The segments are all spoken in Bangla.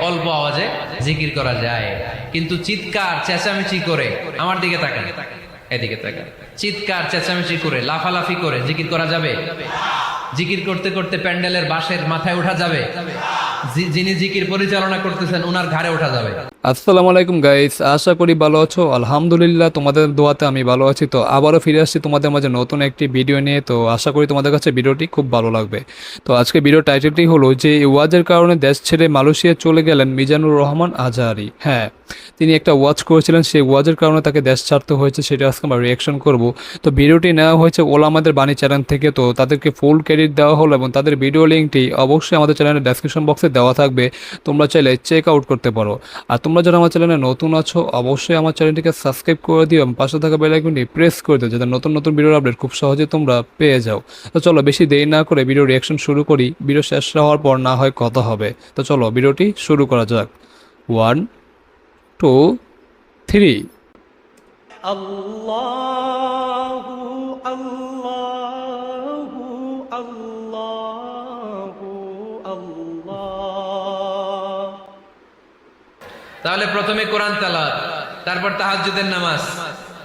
অল্প আওয়াজে জিকির করা যায়, কিন্তু চিৎকার চেঁচামেচি করে, আমার দিকে তাকান, এদিকে তাকান, চিৎকার চেঁচামেচি করে লাফালাফি করে জিকির করা যাবে? জিকির করতে করতে প্যান্ডেলের বাঁশের মাথায় ওঠা যাবে? যিনি জিকির পরিচালনা করতেছেন ওনার ঘাড়ে ওঠা যাবে? আসসালামু আলাইকুম গাইস, আশা করি ভালো আছো। আলহামদুলিল্লাহ তোমাদের দোয়াতে আমি ভালো আছি। তো আবারও ফিরে আসছি তোমাদের মাঝে নতুন একটি ভিডিও নিয়ে। তো আশা করি তোমাদের কাছে ভিডিওটি খুব ভালো লাগবে। তো আজকে ভিডিও টাইটেলটি হলো যে ওয়াজের কারণে দেশ ছেড়ে মালয়েশিয়া চলে গেলেন মিজানুর রহমান আজহারি। হ্যাঁ, তিনি একটা ওয়াজ করেছিলেন, সেই ওয়াজের কারণে তাকে দেশ ছাড়তে হয়েছে, সেটা আজকে আমরা রিয়াকশন করব। তো ভিডিওটি নেওয়া হয়েছে ওলামাদের বাণী চ্যানেল থেকে। তো তাদেরকে ফুল ক্রেডিট দেওয়া হলো এবং তাদের ভিডিও লিঙ্কটি অবশ্যই আমাদের চ্যানেলের ডেসক্রিপশন বক্সে দেওয়া থাকবে, তোমরা চাইলে চেক আউট করতে পারো। আর তোমরা যারা আমার চ্যানেলে নতুন আছো অবশ্যই আমার চ্যানেলটিকে সাবস্ক্রাইব করে দিও এবং পাশে থাকা বেল আইকনটি প্রেস করে দিও, যাতে নতুন নতুন ভিডিওর আপডেট খুব সহজে তোমরা পেয়ে যাও। তো চলো বেশি দেরি না করে ভিডিও রিয়াকশন শুরু করি। ভিডিও শেষ হওয়ার পর না হয় কথা হবে। তো চলো ভিডিওটি শুরু করা যাক। 1 2 3। আল্লাহু আল্লাহু আল্লাহু আল্লাহ। তাহলে প্রথমে কোরআন তেলাওয়াত, তারপর তাহাজ্জুদের নামাজ,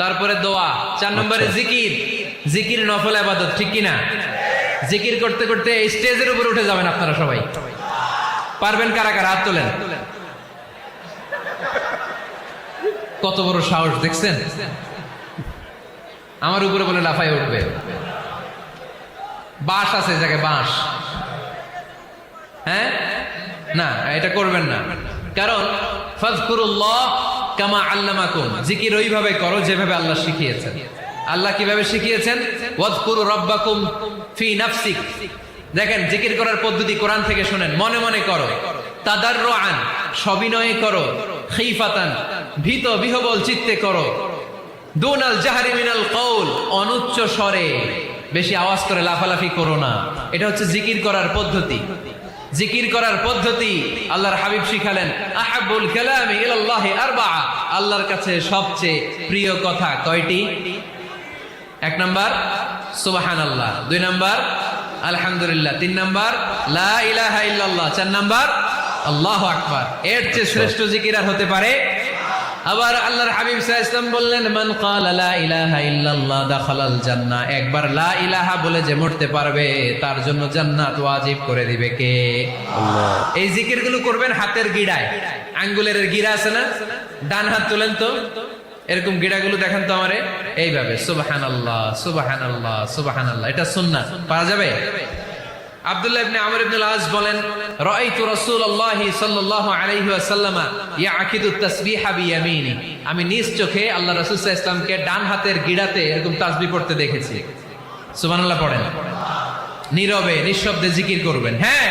তারপরে দোয়া, 4 নম্বরে জিকির। জিকির নফল ইবাদত, ঠিক কি না? জিকির করতে করতে স্টেজের উপর উঠে যাবেন আপনারা সবাই। পারবেন কারা কারা? হাত তোলেন। কত বড় সাহস দেখছেন? আমার উপরে বলে লাফাই উঠবে। বাঁশ আছে জায়গায়, বাঁশ। হ্যাঁ, না এটা করবেন না, কারণ ফাযকুরুল্লাহ কামা আল্লামাকুম, জিকির ওইভাবে করো যেভাবে আল্লাহ শিখিয়েছেন। আল্লাহ কিভাবে শিখিয়েছেন? ওয়াযকুরু রাব্বাকুম ফি নাফসিক। দেখেন জিকির করার পদ্ধতি কোরআন থেকে শুনেন। মনে মনে করো, তাদাররুআন সবিনয়ে করো, খিফাতান ভীত বিহবল চিত্তে করো, দুনাল জাহরি মিনাল কওল অনুচ্চ স্বরে, বেশি আওয়াজ করে লাফালাফি করো না। এটা হচ্ছে জিকির করার পদ্ধতি। জিকির করার পদ্ধতি আল্লাহর হাবিব শিখালেন, আহাব্বুল কালামি ইলাল্লাহি আরবাআ, আল্লাহর কাছে সবচেয়ে প্রিয় কথা কয়টি? 1 নাম্বার সুবহানাল্লাহ, 2 নাম্বার আলহামদুলিল্লাহ, 3 নাম্বার লা ইলাহা ইল্লাল্লাহ, 4 নাম্বার আল্লাহু আকবার। এর চেয়ে শ্রেষ্ঠ জিকির আর হতে পারে? আবার আল্লাহর হাবিব সাল্লাল্লাহু আলাইহি ওয়াসাল্লাম বললেন, মান ক্বালা লা ইলাহা ইল্লাল্লাহ দাখালাল জান্নাহ, একবার লা ইলাহা বলে যে মরতে পারবে তার জন্য জান্নাত ওয়াজিব করে দিবে কে? আল্লাহ। এই জিকিরগুলো করবেন হাতের গিড়ায়, আঙ্গুলের গিড়া আছে না? ডান হাত তোলেন তো, এরকম গিড়াগুলো দেখেন তো আমারে, এইভাবে সুবহানাল্লাহ সুবহানাল্লাহ সুবহানাল্লাহ। এটা সুন্নাত, পারা যাবে? আব্দুল্লাহ ইবনে আমর ইবনে আল-আস বলেন, রাআইতু রাসূলুল্লাহ সাল্লাল্লাহু আলাইহি ওয়াসাল্লাম ইয়াকিদু তাসবিহা বিয়ামিনি, আমি নিজ চোখে আল্লাহ রাসূল সাল্লাল্লাহু আলাইহি ওয়াসাল্লামকে ডান হাতের গিড়াতে এরকম তাসবিহ পড়তে দেখেছি। সুবহানাল্লাহ পড়েন। নীরবে নিঃশব্দে জিকির করবেন। হ্যাঁ,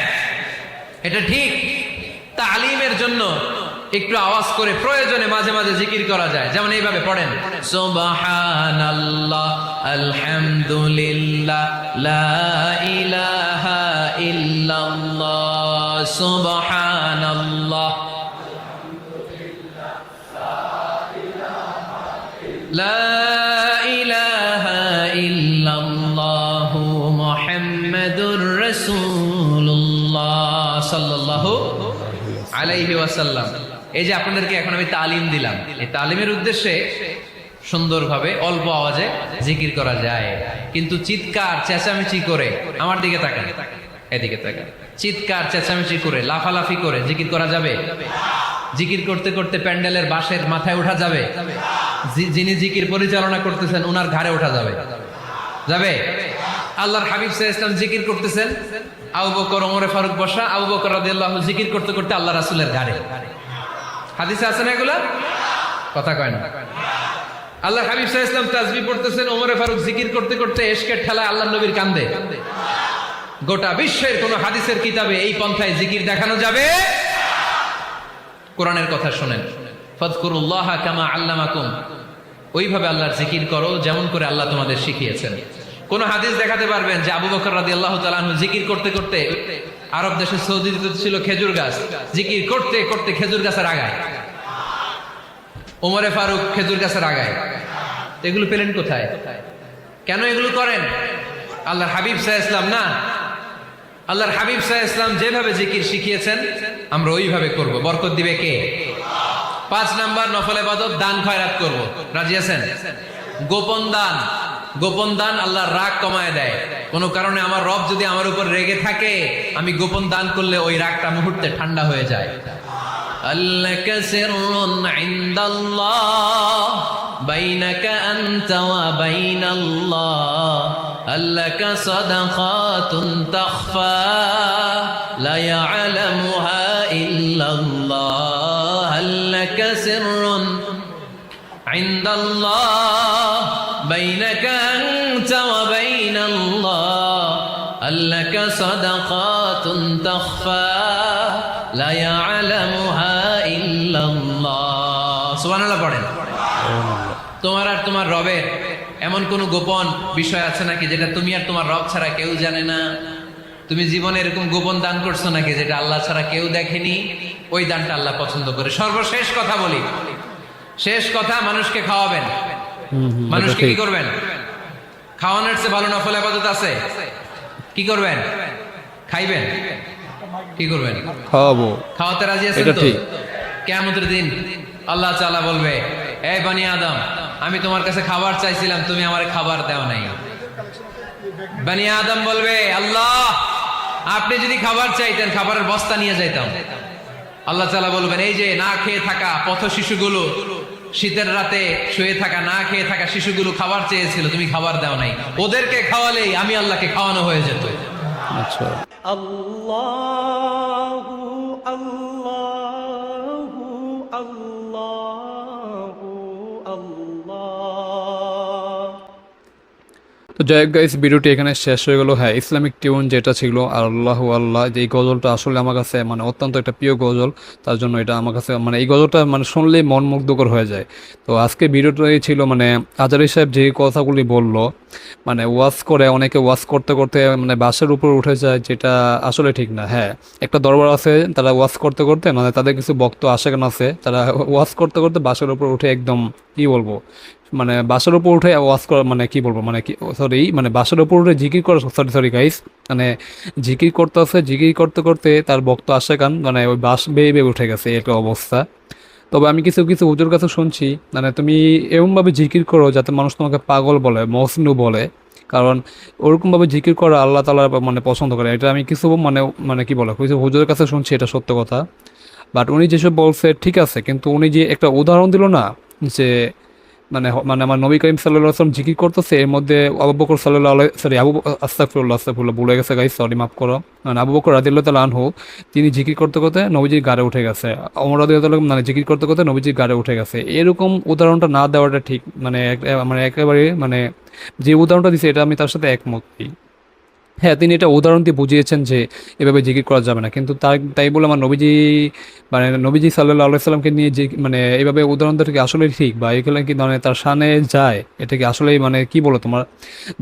এটা ঠিক। তালিমের জন্য একটু আওয়াজ করে প্রয়োজনে মাঝে মাঝে জিকির করা যায়, যেমন এইভাবে পড়েন, সুবহানাল্লাহ আলহামদুলিল্লাহ লা ইলাহা ইল্লাল্লাহ সুবহানাল্লাহ লা ইলাহা ইল্লাল্লাহু মুহাম্মাদুর রাসূলুল্লাহ সাল্লাল্লাহু আলাইহি ওয়াসাল্লাম। এই যে আপনাদেরকে এখন আমি তালিম দিলাম, এই তালিমের উদ্দেশ্যে সুন্দরভাবে অল্প আওয়াজে জিকির করা যায়, কিন্তু চিৎকার চেঁচামেচি করে, আমার দিকে তাকান, এদিকে তাকান, চিৎকার চেঁচামেচি করে লাফালাফি করে জিকির করা যাবে? জিকির করতে করতে প্যান্ডেলের বাঁশের মাথায় ওঠা যাবে? যিনি জিকির পরিচালনা করতেছেন ওনার ঘাড়ে ওঠা যাবে? যাবে? আল্লাহর হাবিব সাল্লাল্লাহু আলাইহি ওয়াসাল্লাম জিকির করতেছেন, আবু বকর ওমর ফারুক বসা, আবু বকর রাদিয়াল্লাহু আনহু জিকির করতে করতে আল্লাহ রাসূলের ঘাড়ে। হাদিসে আছে না এগুলা? কথা কয় না। আল্লাহর হাবিব সাল্লাল্লাহু আলাইহি ওয়াসাল্লাম তাসবিহ পড়তেছেন, ওমর ফারুক জিকির করতে করতে ইশকের ঠেলায় আল্লাহর নবীর কাঁধে। গোটা বিশ্বের কোন হাদিসের কিতাবে এই পন্থায় জিকির দেখানো যাবে? কোরআনের কথা শুনেন, ফাযকুরুল্লাহ কামা আল্লামাকুম, ওইভাবে আল্লাহর জিকির করো যেমন করে আল্লাহ তোমাদের শিখিয়েছেন। কোন হাদিস দেখাতে পারবেন যে আবু বকর রাদিয়াল্লাহু তাআলা আনহু জিকির করতে করতে, আরব দেশে সৌদিতে ছিল খেজুর গাছ, জিকির করতে করতে খেজুর গাছের আগায়, ওমরে ফারুক খেজুর গাছের আগায়, এগুলো পেলেন কোথায়? কেন এগুলো করেন? আল্লাহর হাবিব সাল্লাল্লাহু আলাইহি ওয়াসাল্লাম না, আল্লাহর হাবিব সাল্লাল্লাহু আলাইহি ওয়াসাল্লাম যেভাবে জিকির শিখিয়েছেন আমরা ওইভাবে করব। বরকত দিবে কে? 5 নাম্বার নফল ইবাদত, দান খয়রাত করব। রাজি আছেন? গোপন দান, গোপন দান আল্লাহর রাগ কমায় দেয়। কোনো কারণে আমার রব যদি আমার উপর রেগে থাকে, আমি গোপন দান করলে ওই রাগটা মুহূর্তে ঠান্ডা হয়ে যায়। আল্লাকা সিররুন ইনদাল্লাহ বাইনাকা আনতা ওয়া বাইনাল্লাহ, আল্লাকা সাদাকাতুন তাখফা লা ইয়ালামুহা ইল্লাল্লাহ, আল্লাকা সিররুন ইনদাল্লাহ বাইনাকা আনতা ওয়া বাইনাল্লাহ, আল্লাকা সাদাকাতুন তাখফা লা ইয়ালামুহা ইল্লাল্লাহ। সুবহানাল্লাহ পড়েন। তোমার আর তোমার রবের এমন কোন গোপন বিষয় আছে নাকি যেটা তুমি আর তোমার রব ছাড়া কেউ জানে না? তুমি জীবনে এরকম গোপন দান করছো নাকি যেটা আল্লাহ ছাড়া কেউ দেখেনি? ওই দানটা আল্লাহ পছন্দ করে। সর্বশেষ কথা বলি, শেষ কথা, মানুষকে খাওয়াবেন। মানুষকে কি করবেন? খাওয়ানোর চেয়ে ভালো নফল ইবাদত আছে? কি করবেন? খাইবেন। কি করবেন? খাওয়াবো। খাওয়াতে রাজি আছেন তো? কিয়ামতের দিন আল্লাহ তাআলা বলবে, এই বনি আদম, আমি তোমার কাছে খাবার চাইছিলাম, তুমি আমারে খাবার দাও নাই। বনি আদম বলবে, আল্লাহ আপনি যদি খাবার চাইতেন খাবারের বস্তা নিয়ে যাইতাম। আল্লাহ তাআলা বলবেন, এই যে না খেয়ে থাকা পথ শিশুগুলো, শীতের রাতে শুয়ে থাকা না খেয়ে থাকা শিশুগুলো খাবার চেয়েছিল, তুমি খাবার দাও নাই, ওদেরকে খাওয়ালেই আমি আল্লাহকে খাওয়ানো হয়ে যেত। আচ্ছা, আল্লাহু আল্লাহু আল্লাহু আল্লাহ। তো যাই হোক গাইস, ভিডিওটি এখানে শেষ হয়ে গেল। হ্যাঁ, ইসলামিক টিউন যেটা ছিল আল্লাহু আল্লাহ, যে এই গজলটা আসলে আমার কাছে মানে অত্যন্ত একটা প্রিয় গজল, তার জন্য এটা আমার কাছে মানে এই গজলটা মানে শুনলেই মন মুগ্ধকর হয়ে যায়। তো আজকে ভিডিওটাই ছিল মানে আজারি সাহেব যে কথাগুলি বলল, মানে ওয়াজ করে অনেকে ওয়াজ করতে করতে মানে বাসের উপর উঠে যায়, যেটা আসলে ঠিক না। হ্যাঁ, একটা দরবার আছে, তারা ওয়াজ করতে করতে মানে তাদের কিছু ভক্ত আশেকান আছে, তারা ওয়াজ করতে করতে বাসের উপর উঠে একদম কি বলবো মানে বাসের উপর উঠে ওয়াজ করা মানে কি বলবো মানে কি সরি মানে বাসের উপর উঠে জিকির করে, সরি গাইস, মানে জিকির করতে জিকির করতে করতে তার ভক্ত আশেকান মানে ওই বাস বেয়ে বেয়ে উঠে গেছে, একটা অবস্থা। তবে আমি কিছু কিছু হুজুর কাছে শুনছি, মানে তুমি এমনভাবে জিকির করো যাতে মানুষ তোমাকে পাগল বলে, মজনু বলে, কারণ ওরকমভাবে জিকির করা আল্লাহ তাআলা মানে পছন্দ করে। এটা আমি কিছু মানে মানে কি বলে কিছু হুজুরের কাছে শুনছি, এটা সত্য কথা। বাট উনি যেসব বলছে ঠিক আছে, কিন্তু উনি যে একটা উদাহরণ দিল না, যে মানে মানে আমার নবী করিম সাল্লাল্লাহু আলাইহি ওয়াসাল্লাম জিকির করতেছে, এর মধ্যে আবু বকর আস্তাগফিরুল্লাহ ভুলে গেছে গাইস, সরি মাফ করো, মানে আবু বকর রাদিয়াল্লাহু তাআলা আনহু তিনি জিকির করতে করতে নবীজির গাড়ে উঠে গেছে, ওমর রাদিয়াল্লাহু তাআলা মানে জিকির করতে করতে নবীজির গাড়ে উঠে গেছে। এরকম উদাহরণটা না দেওয়াটা ঠিক মানে মানে একেবারে মানে যে উদাহরণটা দিছে এটা আমি তার সাথে একমত। হ্যাঁ, তিনি এটা উদাহরণ দিয়ে বুঝিয়েছেন যে এভাবে জিকির করা যাবে না, কিন্তু তাই বলে আমার নবীজি মানে নবীজি সাল্লাল্লাহু আলাইহি সাল্লামকে নিয়ে যে মানে এইভাবে উদাহরণ দেওয়াটা কি আসলে ঠিক, বা এগুলো কি মানে তার শানে যায়? এটা কি আসলেই মানে কি বলো তোমার?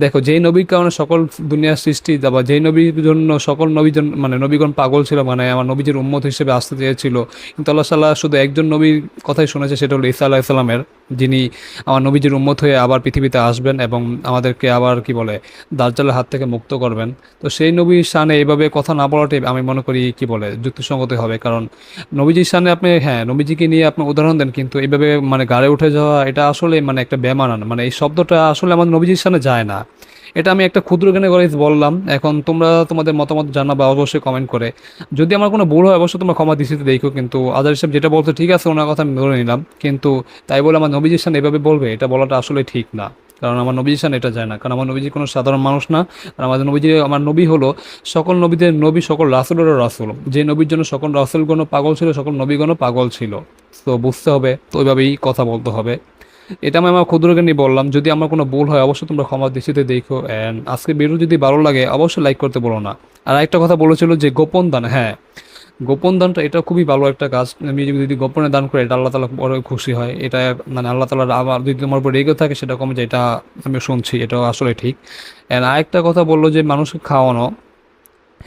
দেখো, যেই নবীর কারণে সকল দুনিয়ার সৃষ্টি, বা যেই নবীর জন্য সকল নবীর জন্য মানে নবীগণ পাগল ছিল, মানে আমার নবীজির উম্মত হিসেবে আসতে চেয়েছিল, কিন্তু আল্লাহ সাল্লাহ শুধু একজন নবীর কথাই শুনেছে, সেটা হলো ঈসা আলাইহিস সালামের, যিনি আমার নবীজির উম্মত হয়ে আবার পৃথিবীতে আসবেন এবং আমাদেরকে আবার কি বলে দাজ্জালের হাত থেকে মুক্ত করবেন। তো সেই নবীর শানে এভাবে কথা না বলাটাই আমি মনে করি কি বলে যুক্তিসঙ্গত হবে, কারণ নবীজির শানে আপনি হ্যাঁ নবীজিকে নিয়ে আপনি উদাহরণ দেন, কিন্তু এইভাবে মানে গাড়ে উঠে যাওয়া এটা আসলে মানে একটা বেমানান, মানে এই শব্দটা আসলে আমার নবীজির শানে যায় না। এটা আমি একটা ক্ষুদ্র জ্ঞানে করে বললাম। এখন তোমরা তোমাদের মতামত জানাবা অবশ্যই কমেন্ট করে। যদি আমার কোনো ভুল হয় অবশ্যই তোমরা ক্ষমা দৃষ্টিতে দেখো, কিন্তু আজার হিসাব যেটা বলতে ঠিক আছে, ওনার কথা আমি ধরে নিলাম, কিন্তু তাই বলে আমার নবীজির শান এভাবে বলবে, এটা বলাটা আসলে ঠিক না, কারণ আমার নবীজির শান এটা যায় না, কারণ আমার নবীজি কোনো সাধারণ মানুষ না। আর আমাদের নবীজি, আমার নবী হলো সকল নবীদের নবী, সকল রাসূলেরও রাসূল, যে নবীর জন্য সকল রাসূলগণও পাগল ছিল, সকল নবীগণও পাগল ছিল। তো বুঝতে হবে, তো ওইভাবেই কথা বলতে হবে। এটা আমি আমার ক্ষুদ্র জ্ঞানী বললাম। যদি আমার কোনো ভুল হয় অবশ্যই তোমরা ক্ষমা দৃষ্টিতে দেখো। অ্যান্ড আজকে ভিডিও যদি ভালো লাগে অবশ্যই লাইক করতে বলো না। আর একটা কথা বলেছিল যে গোপন দান, হ্যাঁ গোপন দানটা এটা খুবই ভালো একটা কাজ। আমি যদি গোপনে দান করে এটা আল্লাহ তাআলা বড় খুশি হয়। এটা মানে আল্লাহ তাআলার আবার যদি তোমার উপর রেগে থাকে সেটা কমে যায়, এটা আমি শুনছি, এটাও আসলে ঠিক। অ্যান্ড আরেকটা কথা বললো যে মানুষকে খাওয়ানো,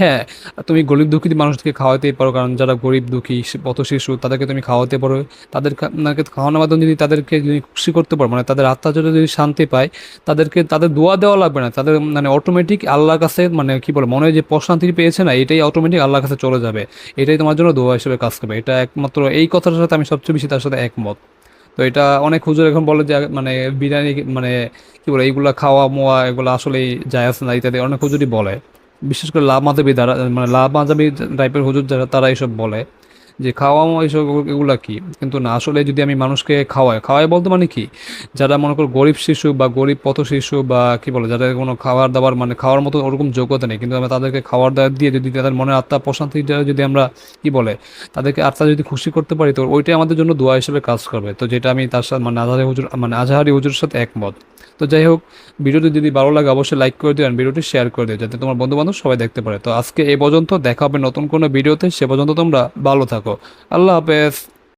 হ্যাঁ, তুমি গরিব দুঃখী মানুষকে খাওয়াতেই পারো, কারণ যারা গরিব দুঃখী পথ শিশু তাদেরকে তুমি খাওয়াতে পারো। তাদেরকে খাওয়ানোর মাধ্যমে যদি তাদেরকে যদি খুশি করতে পারো, মানে তাদের আত্মা যদি শান্তি পায়, তাদের দোয়া দেওয়া লাগবে না, তাদের মানে অটোমেটিক আল্লাহর কাছে মানে কি বলে মনে হয় যে প্রশান্তি পেয়েছে না, এটাই অটোমেটিক আল্লাহর কাছে চলে যাবে। এটাই তোমার জন্য দোয়া হিসেবে কাজ করবে। এটা একমাত্র এই কথাটার সাথে আমি সবচেয়ে বেশি তার সাথে একমত। তো এটা অনেক হুজুর এখন বলে যে মানে বিরিয়ানি মানে কি বলে এইগুলা খাওয়া মোয়া এগুলো আসলেই জায়েজ না ইত্যাদি অনেক হুজুরই বলে। বিশেষ করে লাভ মাজাবি দ্বারা মানে লাভ মাজাবি টাইপের হুজুর যারা তারা এইসব বলে যে খাওয়া মোয়া এইসব এগুলা কি, কিন্তু না আসলে যদি আমি মানুষকে খাওয়াই বলতে মানে কি, যারা মনে করো গরিব শিশু বা গরিব পথ শিশু বা কি বলে যাদের কোনো খাবার দাবার মানে খাওয়ার মতো ওরকম যোগ্যতা নেই, কিন্তু আমরা তাদেরকে খাবার দাবার দিয়ে যদি তাদের মনে আত্মা প্রশান্তি যদি আমরা কি বলে তাদেরকে আত্মা যদি খুশি করতে পারি, তো ওইটাই আমাদের জন্য দোয়া হিসেবে কাজ করবে। তো যেটা আমি তার সাথে মানে আজহারি হুজুরের সাথে একমত। তো যাই হোক, ভিডিওটি যদি ভালো লাগে অবশ্যই লাইক করে দিও আর ভিডিওটি শেয়ার করে দিও যাতে তোমার বন্ধু বান্ধব সবাই দেখতে পারে। তো আজকে এই পর্যন্ত, দেখা হবে নতুন কোনো ভিডিওতে, সে পর্যন্ত তোমরা ভালো থাকো। আল্লাহ হাফেজ।